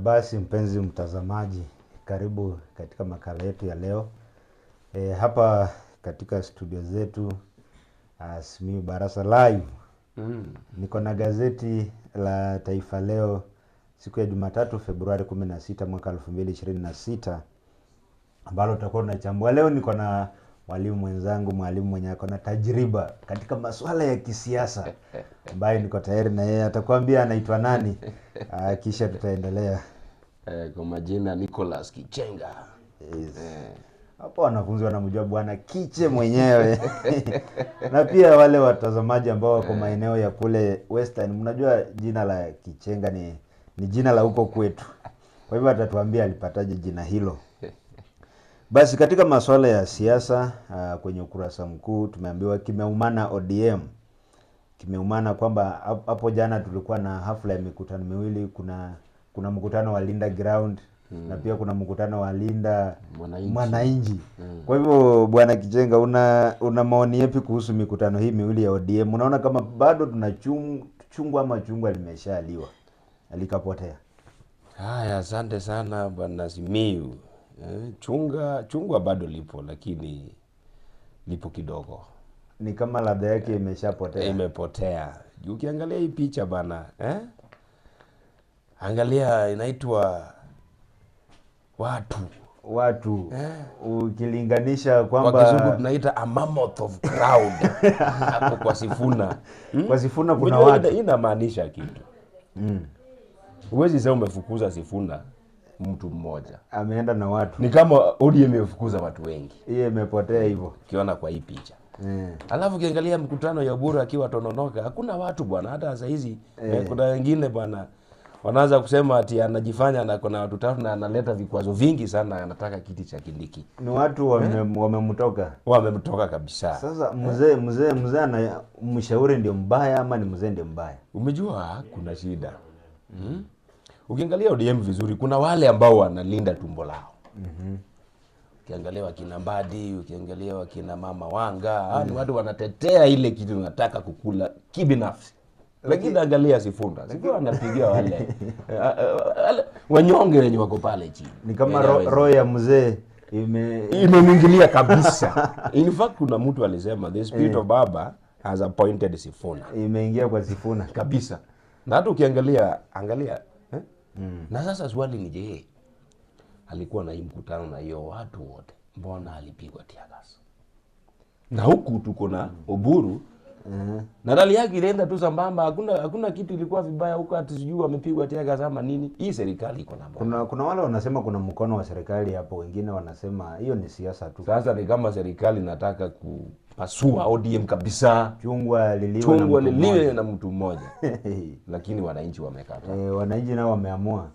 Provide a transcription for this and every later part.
Basi mpenzi mtazamaji, karibu katika makala yetu ya leo. Hapa katika studio zetu Simiyu Barasa Live. Niko na gazeti la Taifa Leo siku ya Jumatatu Februari 16 mwaka 2026 ambalo tutakuwa tunachambua. Leo niko na mwalimu mwenzangu, mwalimu mwenye ako na tajriba katika masuala ya kisiasa, ambaye niko tayari na yeye atakwambia anaitwa nani. Kisha tutaendelea. Kwa majina Nicholas Kichenga. Yes. Hapo wanafunzi wanamjua bwana Kiche mwenyewe. Na pia wale watazamaji ambao wako maeneo ya kule Western, mnajua jina la Kichenga ni jina la huko kwetu. Kwa hivyo atatuambia alipataje jina hilo. Basi katika masuala ya siasa, kwenye ukurasa mkuu tumeambiwa kimeumana ODM. Kimeumana kwamba hapo jana tulikuwa na hafla ya mikutano miwili. Kuna mkutano wa Linda Ground na pia kuna mkutano wa Linda Mwananchi. Kwa hivyo bwana Kichenga, una maoni yapi kuhusu mikutano hii miwili ya ODM? Unaona kama bado tunachungwa ama chungwa limeshaliwa likapotea? Haya, asante sana bwana Simiyu. Chungwa bado lipo, lakini lipo kidogo. Ni kama ladha yake imeshapotea. Imepotea. Ukiangalia hii picha bana, angalia, inaitwa watu. Ukilinganisha kwamba kwa Kizungu tunaita a mammoth of crowd. Hapo kwa Sifuna. Kwa Sifuna kuna watu. Inamaanisha kitu. Huwezi sema umefukuza Sifuna mtu mmoja. Ameenda na watu. Ni kama ODM imefukuza watu wengi. Hiyo imepotea hivyo. Ukiona kwa hii picha. Alafu ukiangalia mkutano ya Oburu akiwa Tononoka, hakuna watu bwana. Hata sasa hizi kuna wengine bwana wanaanza kusema ati anajifanya na kuna watu tatu na analeta vikwazo vingi sana, anataka kiti cha Kindiki. Ni watu wamemtoka. Wamemtoka kabisa. Sasa mzee ana mshauri ndio mbaya ama ni mzee ndio mbaya? Umejua kuna shida. Ukiangalia ODM vizuri, kuna wale ambao wanalinda tumbo lao. Ukiangalia wakina Mbadi, ukiangalia wakina Mama Wanga, ni watu wanatetea ile kitu wanataka kukula kibinafsi. Lakini angalia Sifuna. Sifuna anapigia wale wanyonge wenye wako pale chini. Ni kama roho ya mzee imemwingilia kabisa. In fact kuna mtu alisema the spirit of Baba has appointed Sifuna. Imeingia kwa Sifuna kabisa. Na hata ukiangalia na sasa swali ni je, alikuwa na hii mkutano na hiyo watu wote, mbona alipigwa tear gas? Na huku tuko na Oburu na rali yake ilienda tu sambamba, hakuna kitu ilikuwa vibaya huko, ati sijui amepigwa tear gas ama nini. Hii serikali iko na kuna wale wanasema kuna mkono wa serikali hapo, wengine wanasema hiyo ni siasa tu. Sasa ni kama serikali nataka kupasua ODM kabisa, chungwa liliwe na mtu mmoja. Lakini wananchi wamekata. Wananchi nao wameamua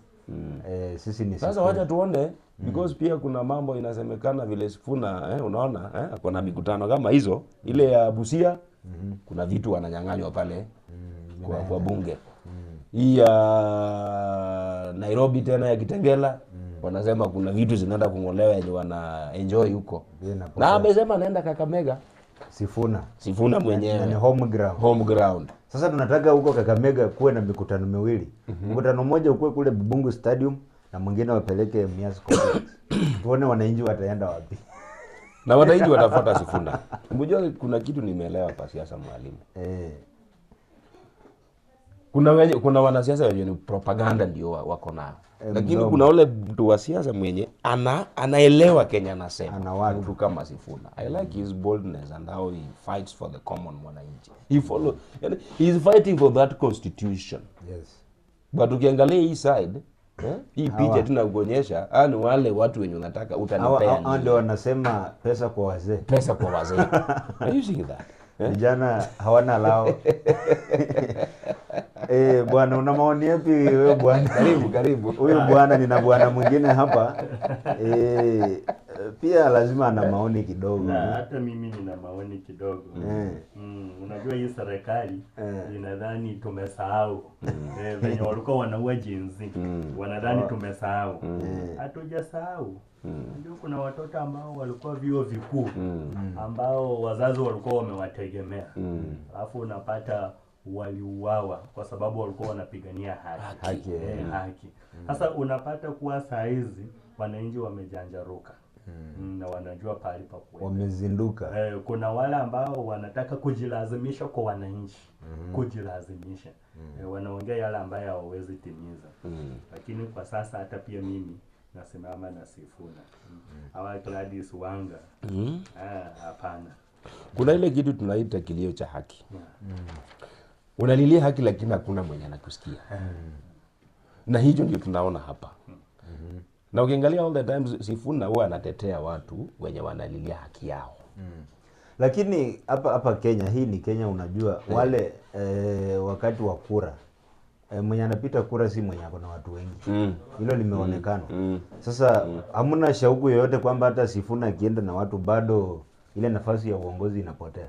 sisi ni sasa wacha tuone, because pia kuna mambo inasemekana vile Sifuna unaona kuna mikutano kama hizo, ile ya Busia kuna vitu wananyang'anywa pale kwa bunge. Hii ya Nairobi tena ya Kitengela wanasema kuna vitu zinaenda kungolewa yenye wana enjoy huko. Na amesema anaenda Kakamega Sifuna mwenyewe. Ni home ground. Sasa tunataka huko Kakamega kuwe na mikutano miwili. Mkutano mmoja ukue kule Bungu Stadium na mwingine wapeleke Mias Complex. Tuone wananchi wataenda wapi. Na wananchi watafuata Sifuna. Unajua kuna kitu nimeelewa kwa siasa, mwalimu. Kuna wanasiasa wenye ni propaganda ndio wako nao. Lakini kuna ule mtu wa siasa mwenye anaelewa Kenya anasema. Ana watu mtu kama Sifuna. I like his boldness and how he fights for the common mwananchi. He is fighting for that constitution. Yes. But ukiangalia hii side, hii picha tunakuonyesha, ni wale watu wenye unataka utanipea nini. Ndio wanasema pesa kwa wazee. Pesa kwa wazee. Are you seeing that? Vijana hawana lao. Bwana, una maoni yapi wewe bwana? Karibu. Huyu bwana nina bwana mwingine hapa. Pia lazima ana maoni kidogo. Na hata mimi nina maoni kidogo. Unajua hii serikali inadhani tumesahau. Venye walikuwa wanaua jinsi. Wanadhani tumesahau. Hatujasahau. Ndio kuna watoto ambao walikuwa vyuo vikuu ambao wazazi walikuwa wamewategemea. Alafu unapata waliuawa kwa sababu walikuwa wanapigania haki. Haki. Sasa unapata kuwa saa hizi wananchi wamejanjaruka. Na wanajua pahali pa kuenda. Wamezinduka. Kuna wale ambao wanataka kujilazimisha kwa wananchi. Kujilazimisha. Wanaongea yale ambayo hawawezi timiza. Lakini kwa sasa hata pia mimi nasimama na Sifuna. Hawa Gladys Wanga. Hapana. Kuna ile kitu tunaita kilio cha haki. Unalilia haki lakini hakuna mwenye anakusikia. Na hicho ndio tunaona hapa. Na ukiangalia all the times Sifuna huwa anatetea watu wenye wanalilia haki yao. Lakini hapa Kenya, hii ni Kenya, unajua wale wakati wa kura mwenye anapita kura si mwenye ako na watu wengi. Hilo limeonekana. Sasa hamna shauku yoyote kwamba hata Sifuna akienda na watu bado ile nafasi ya uongozi inapotea.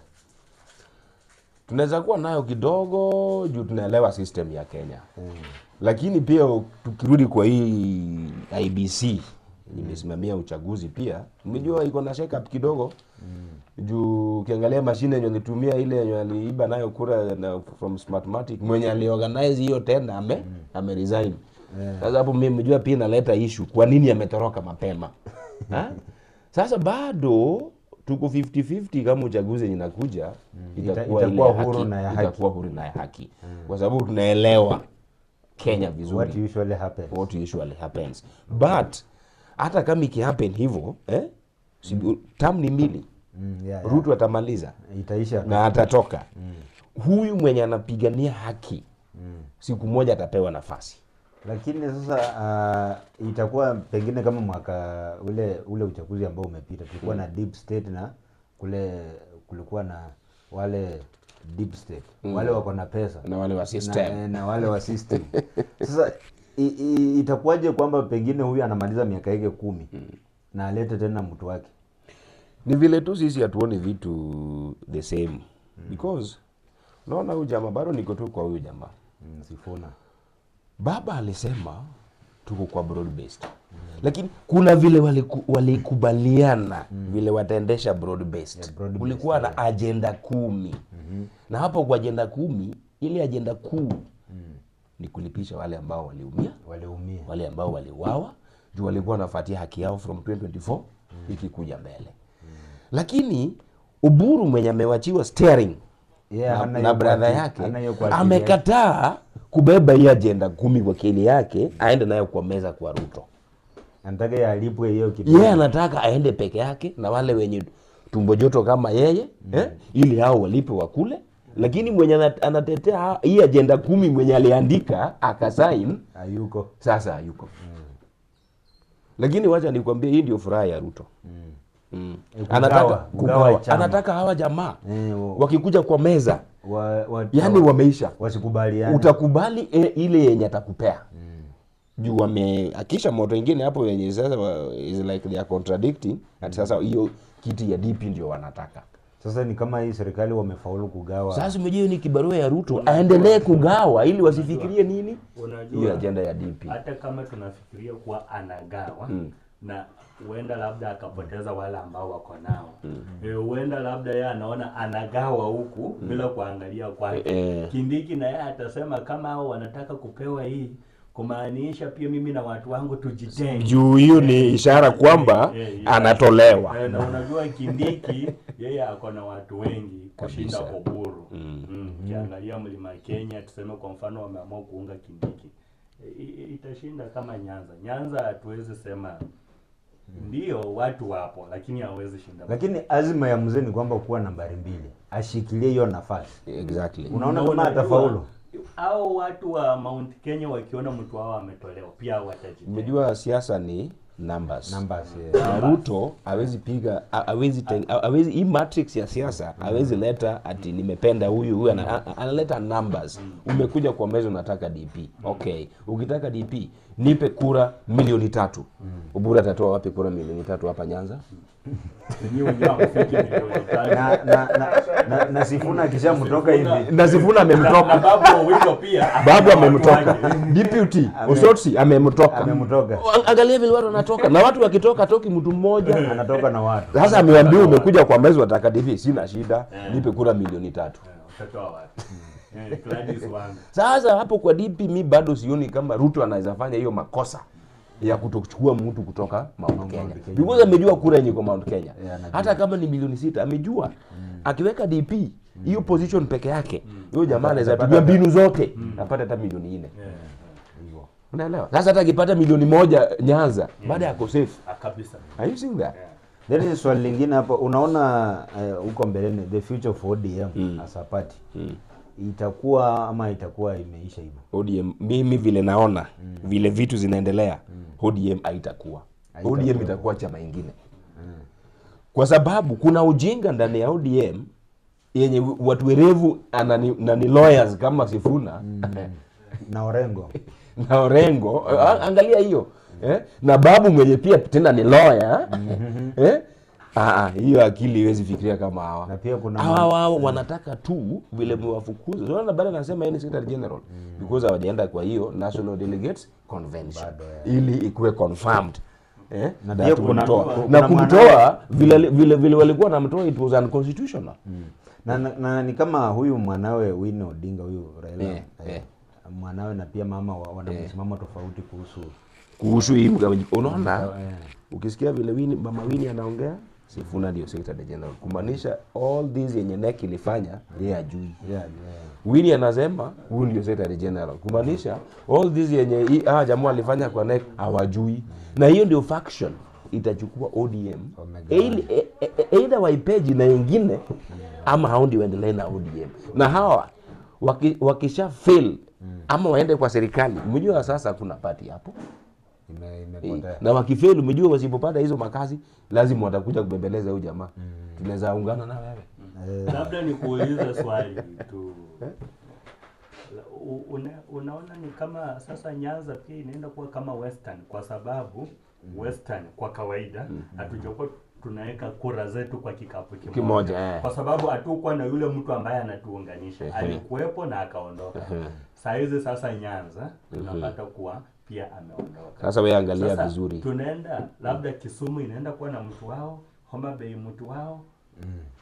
Tunaweza kuwa nayo kidogo juu tunaelewa system ya Kenya. Lakini pia tukirudi kwa hii IBC nimesimamia uchaguzi pia, umejua iko na shake up kidogo. Juu ukiangalia mashine yenye alitumia ile yenye aliiba nayo kura na from Smartmatic, mwenye aliorganize hiyo tenda ameresign. Sasa hapo mimi mjua pia inaleta issue, kwa nini ametoroka mapema? Sasa bado tuko 50-50 kama uchaguzi inakuja itakuwa huru na ya haki. Itakuwa huru na ya haki. Kwa sababu tunaelewa Kenya vizuri. What usually happens. But hata kama iki happen hivyo, term ni mbili. Ruto atamaliza. Itaisha na atatoka. Huyu mwenye anapigania haki siku moja atapewa nafasi. Lakini sasa itakuwa pengine kama mwaka ule uchaguzi ambao umepita tulikuwa na deep state na kulikuwa na wale deep state, wale wako na pesa na wale wa system na wale wa system. Sasa itakuwaje kwamba pengine huyu anamaliza miaka yake 10 na alete tena mtu wake? Ni vile tu sisi hatuoni vitu the same. Because unaona huyu jamaa bado niko tu kwa huyu jamaa Sifuna. Baba alisema tuko kwa broad based. Lakini kuna vile walikubaliana vile wataendesha broad based. Kulikuwa na agenda 10. Na hapo kwa agenda 10, ile agenda kuu ni kulipisha wale ambao waliumia, wale ambao waliuawa, juu walikuwa wanafuatia haki yao from 2024 ikikuja mbele. Lakini Oburu mwenye amewachiwa steering na brother yake amekataa kubeba hii agenda 10 kwa kile yake aende nayo kwa meza kwa Ruto. Anataka yalipwe hiyo kitu. Anataka aende peke yake na wale wenye tumbo joto kama yeye ili hao walipe wakule. Lakini mwenye anatetea hii agenda 10 mwenye aliandika akasign hayuko. Sasa hayuko. Lakini wacha nikwambie hii ndio furaha ya Ruto. Anataka hawa jamaa wakikuja kwa meza yani wameisha wasikubaliane. Utakubali ile yenye atakupea. Juu wameakisha moto ingine hapo yenye sasa is like they are contradicting. Ati sasa hiyo kiti ya DP ndio wanataka. Sasa ni kama hii serikali wamefaulu kugawa. Sasa umejua ni kibarua ya Ruto aendelee kugawa ili wasifikirie nini? Hiyo agenda ya DP. Hata kama tunafikiria kuwa anagawa na huenda labda akapoteza wale ambao wako nao. Huenda labda yeye anaona anagawa huku bila kuangalia kwake. Kindiki na yeye atasema kama hao wanataka kupewa hii kumaanisha pia mimi na watu wangu tujitenge. Juu hiyo ni ishara kwamba anatolewa. Na unajua Kindiki yeye ako na watu wengi kushinda Oburu. Ukiangalia Mlima Kenya tuseme kwa mfano wameamua kuunga Kindiki. Itashinda kama Nyanza. Nyanza hatuwezi sema ndio watu wapo lakini hawezi shinda. Lakini azima ya mzee ni kwamba kuwa nambari 2. Ashikilie hiyo nafasi. Exactly. Unaona kama atafaulu. Hao watu wa Mount Kenya wakiona mtu wao ametolewa pia watajitetea. Umejua siasa ni numbers. Ruto hawezi piga hawezi hii matrix ya siasa hawezi leta ati nimependa huyu analeta numbers. Umekuja kwa meza unataka DP. Okay. Ukitaka DP nipe kura milioni 3. Oburu atatoa wapi kura milioni 3 hapa Nyanza? na Sifuna akishamtoka hivi. Na Sifuna amemtoka. Babu amemtoka. Deputy Osotsi amemtoka. Angalia vile watu wanatoka. Na watu wakitoka toki mtu mmoja anatoka na watu. Sasa amewaambia umekuja kwa mezi wataka DP, sina shida. Nipe kura milioni 3. Utatoa wapi? Gladys Wanga. Sasa hapo kwa DP mi bado sioni kama Ruto anaweza fanya hiyo makosa ya kutochukua mtu kutoka Mount Kenya. Because amejua kura yenye kwa Mount Kenya. Hata kama ni milioni 6 amejua. Akiweka DP hiyo position peke yake, huyo jamaa anaweza tumia mbinu zote apate hata milioni 4. Hivyo. Unaelewa? Sasa hata akipata milioni 1 Nyanza, baada ya safe. Kabisa. Are you seeing that? Then swali lingine hapo, unaona huko mbeleni the future of ODM as a party itakuwa ama itakuwa imeisha hivyo? ODM mimi vile naona vile vitu zinaendelea, ODM haitakuwa. ODM itakuwa chama kingine. Kwa sababu kuna ujinga ndani ya ODM yenye watu werevu na ni lawyers kama Sifuna na Orengo. na Orengo, angalia hiyo. Na Babu mwenye pia tena ni lawyer. Hiyo akili iwezi fikiria kama hawa. Na pia kuna hawa wanataka tu vile mwafukuza. Unaona baada nasema yeye ni Secretary General because hawajaenda kwa hiyo National Delegates Convention ili ikuwe confirmed. Na kumtoa vile walikuwa wanamtoa, it was unconstitutional. Na ni kama huyu mwanawe Winnie Odinga, huyu Raila mwanawe na pia mama wana msimamo tofauti kuhusu hii. Unaona ukisikia vile mama Winnie anaongea, Sifuna ndio Secretary General, kumaanisha all these yenye NEC ilifanya yeye ajui. Winnie anasema huyu ndio Secretary General, kumaanisha all these yenye jamaa alifanya kwa NEC hawajui. Na hiyo ndio faction itachukua ODM either waipeji na wengine ama hao ndio waendelee na ODM. Na hawa wakisha fail ama waende kwa serikali, mjua sasa kuna party hapo. Na wakifeli umejua wasipopata hizo makazi lazima watakuja kubembeleza huyu jamaa. Tunaweza ungana na wewe. Labda nikuulize swali tu. Unaona ni kama sasa Nyanza pia inaenda kuwa kama Western, kwa sababu Western kwa kawaida hatujakuwa tunaweka kura zetu kwa kikapu kimoja. Kwa sababu hatukuwa na yule mtu ambaye anatuunganisha. Alikuwepo na akaondoka. Sasa Nyanza tunapata kuwa pia ameondoka. Sasa wewe angalia vizuri. Tunaenda labda Kisumu inaenda kuwa na mtu wao, Homa Bay mtu wao,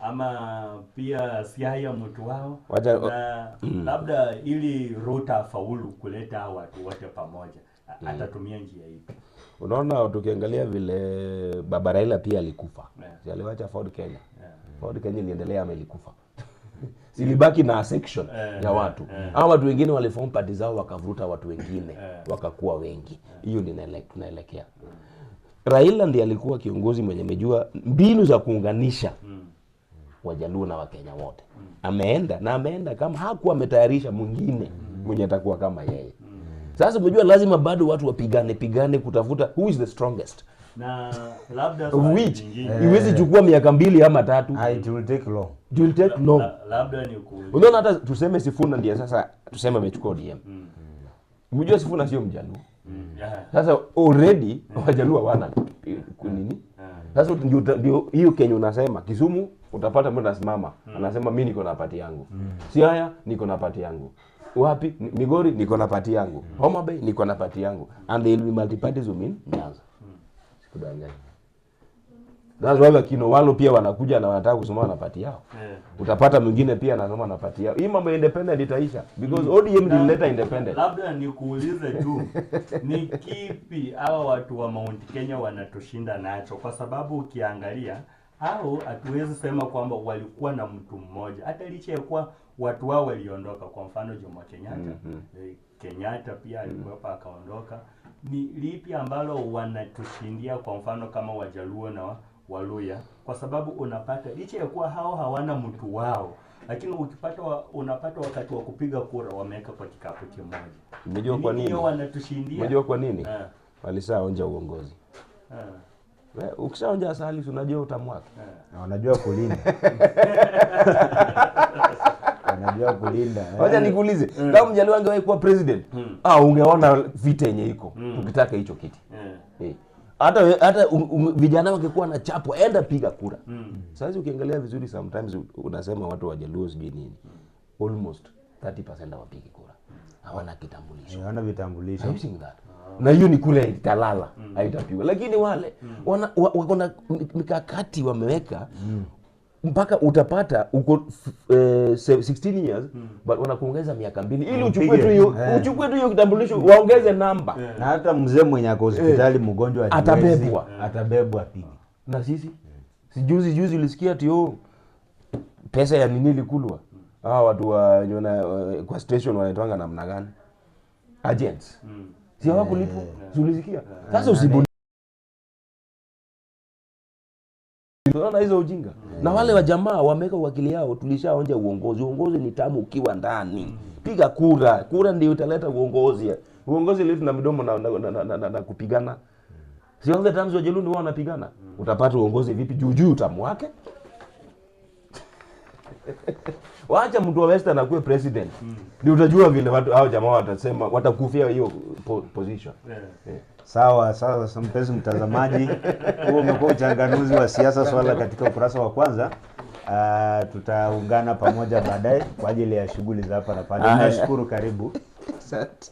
ama pia Siaya mtu wao. Na labda ili Ruto faulu kuleta watu wote pamoja, atatumia njia ipi? Unaona tukiangalia vile Baba Raila pia alikufa. Aliwacha Ford Kenya. Ford Kenya iliendelea ama ilikufa? Silibaki na section ya watu. Hao watu wengine waliform party zao wakavuta watu wengine wakakuwa wengi. Hiyo tunaelekea. Raila ndiye alikuwa kiongozi mwenye amejua mbinu za kuunganisha Wajaluo na Wakenya wote. Ameenda kama hakuwa ametayarisha mwingine mwenye atakuwa kama yeye. Sasa unajua lazima bado watu wapigane kutafuta who is the strongest. Na labda which iwezi chukua miaka 2 ama 3. It will take long. It will take long. Labda ni kuuliza. Unaona hata tuseme Sifuna ndiye sasa tuseme amechukua ODM. Unajua Sifuna sio Mjaluo. Sasa already Wajaluo wana nini? Sasa ndio hiyo Kenya unasema Kisumu utapata mtu anasimama anasema mimi niko na party yangu. Siaya niko na party yangu. Wapi? Migori niko na party yangu. Homa Bay niko na party yangu. And there will be multi parties in Nyanza. Sikudanganya. That's why Kino Walo pia wanakuja na wanataka kusoma na party yao. Utapata mwingine pia anasoma na party yao. Hii mambo independent itaisha because ODM will later independent. Labda nikuulize tu ni kipi hawa watu wa Mount Kenya wanatushinda nacho, kwa sababu ukiangalia hao hatuwezi sema kwamba walikuwa na mtu mmoja. Hata licha ya kuwa watu wao waliondoka, kwa mfano Jomo Kenyatta, Kenyatta pia alikuwa akaondoka. Ni lipi ambalo wanatushindia kwa mfano kama Wajaluo na Waluya? Kwa sababu unapata licha ya kuwa hao hawana mtu wao, lakini unapata wakati wa kupiga kura wameweka kwa kikapu kimoja. Unajua kwa nini? Wanatushindia. Unajua kwa nini? Walisaonja uongozi. Ukishaonja asali unajua utamwaka. Wanajua kulinda. Wanajua kulinda. Wacha nikuulize, kama Mjaluo angewahi kuwa president, ungeona vita yenye iko. Tukitaka hicho kiti. Hata vijana wangekuwa na chapo, enda piga kura. Sasa ukiangalia vizuri sometimes unasema watu wa Jaluo sijui nini. Almost 30% hawapigi kura. Hawana kitambulisho. Hawana vitambulisho. Na hiyo ni kule italala, haitapigwa. Lakini wale wako na mikakati wameweka. mpaka utapata uko 16 years but wanakuongeza miaka 2 ili uchukue tu hiyo kitambulisho, waongeze namba. Na hata mzee mwenye ako hospitali mgonjwa atabebwa pigi. Na sisi juzi ulisikia ati pesa ya nini likulwa. Watu kwa station wanaitwanga namna gani? Agents. Si hawakulipwa. Ulisikia? Sasa usibuni. Tunaona hizo ujinga. Na wale wa jamaa wameka wakili yao, tulishaonja uongozi. Uongozi ni tamu ukiwa ndani. Piga kura. Kura ndio italeta uongozi. Uongozi letu na midomo na kupigana. Si wale times wa Jelundi wao wanapigana. Utapata uongozi vipi juu tamu wake? Waacha mtu wa Western akuwe president. Ndio utajua vile watu hao jamaa watasema watakufia hiyo position. Sawa, mpenzi mtazamaji, huo umekuwa uchanganuzi wa siasa swala katika ukurasa wa kwanza. Tutaungana pamoja baadaye kwa ajili ya shughuli za hapa na pale. Nashukuru, karibu. Asante.